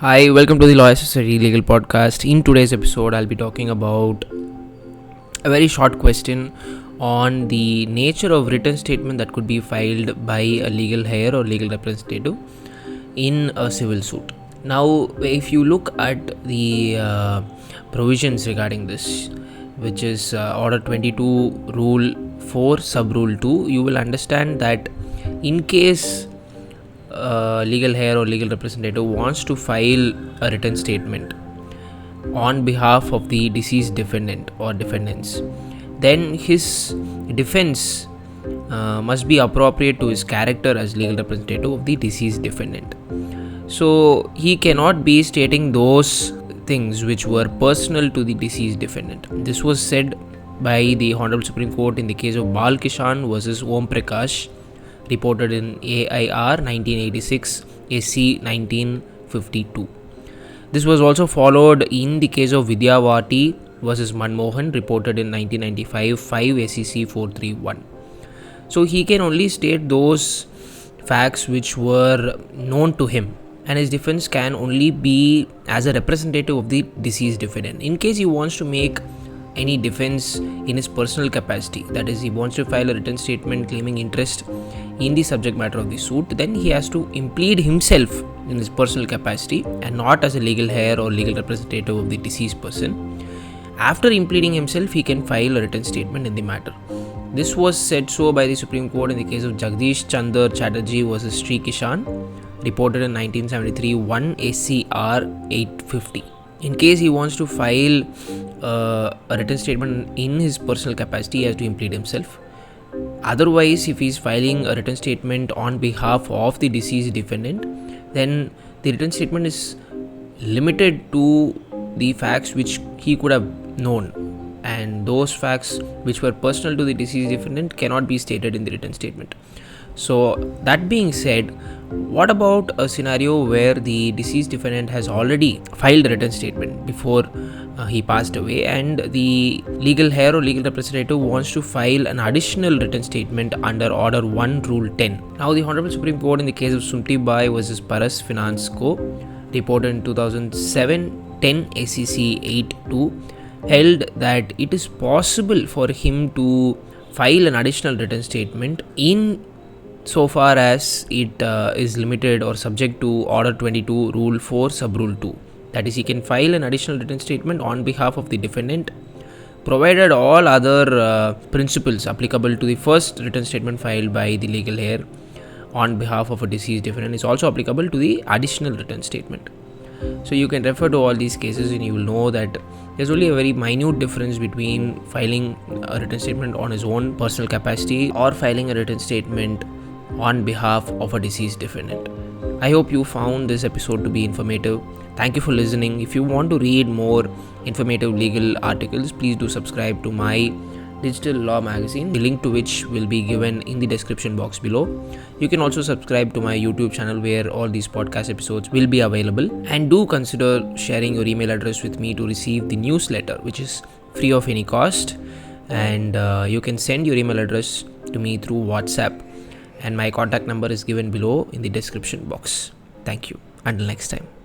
Hi, welcome to the Lawyer Society Legal Podcast. In today's episode, I'll be talking about a very short question on the nature of written statement that could be filed by a legal heir or legal representative in a civil suit. Now, if you look at the provisions regarding this, which is Order 22, Rule 4, Sub Rule 2, you will understand that in case legal heir or legal representative wants to file a written statement on behalf of the deceased defendant or defendants, then his defense must be appropriate to his character as legal representative of the deceased defendant. So he cannot be stating those things which were personal to the deceased defendant. This was said by the Honorable Supreme Court in the case of Bal Kishan versus Om Prakash, reported in AIR 1986, AC 1952. This was also followed in the case of Vidyavati versus Manmohan, reported in 1995, 5 ACC 431. So he can only state those facts which were known to him, and his defense can only be as a representative of the deceased defendant. In case he wants to make any defense in his personal capacity, that is, he wants to file a written statement claiming interest in the subject matter of the suit, then he has to implead himself in his personal capacity and not as a legal heir or legal representative of the deceased person. After impleading himself, he can file a written statement in the matter. This was said so by the Supreme Court in the case of Jagdish Chandra Chatterjee versus Sri Kishan, reported in 1973, 1 ACR 850. In case he wants to file a written statement in his personal capacity, he has to implead himself. Otherwise, if he is filing a written statement on behalf of the deceased defendant, then the written statement is limited to the facts which he could have known, and those facts which were personal to the deceased defendant cannot be stated in the written statement. So that being said, what about a scenario where the deceased defendant has already filed a written statement before he passed away, and the legal heir or legal representative wants to file an additional written statement under Order 1 Rule 10. Now, the Honorable Supreme Court in the case of Sumti Bai versus Paras Finance Co., reported in 2007, 10 ACC 82, held that it is possible for him to file an additional written statement in so far as it is limited or subject to Order 22, Rule 4, Sub Rule 2. That is, he can file an additional written statement on behalf of the defendant, provided all other principles applicable to the first written statement filed by the legal heir on behalf of a deceased defendant is also applicable to the additional written statement. So you can refer to all these cases and you will know that there's only a very minute difference between filing a written statement on his own personal capacity or filing a written statement on behalf of a deceased defendant. I hope you found this episode to be informative. Thank you for listening. If you want to read more informative legal articles, please do subscribe to my digital law magazine, the link to which will be given in the description box below. You can also subscribe to my YouTube channel where all these podcast episodes will be available, and do consider sharing your email address with me to receive the newsletter, which is free of any cost, and you can send your email address to me through WhatsApp, and my contact number is given below in the description box. Thank you. Until next time.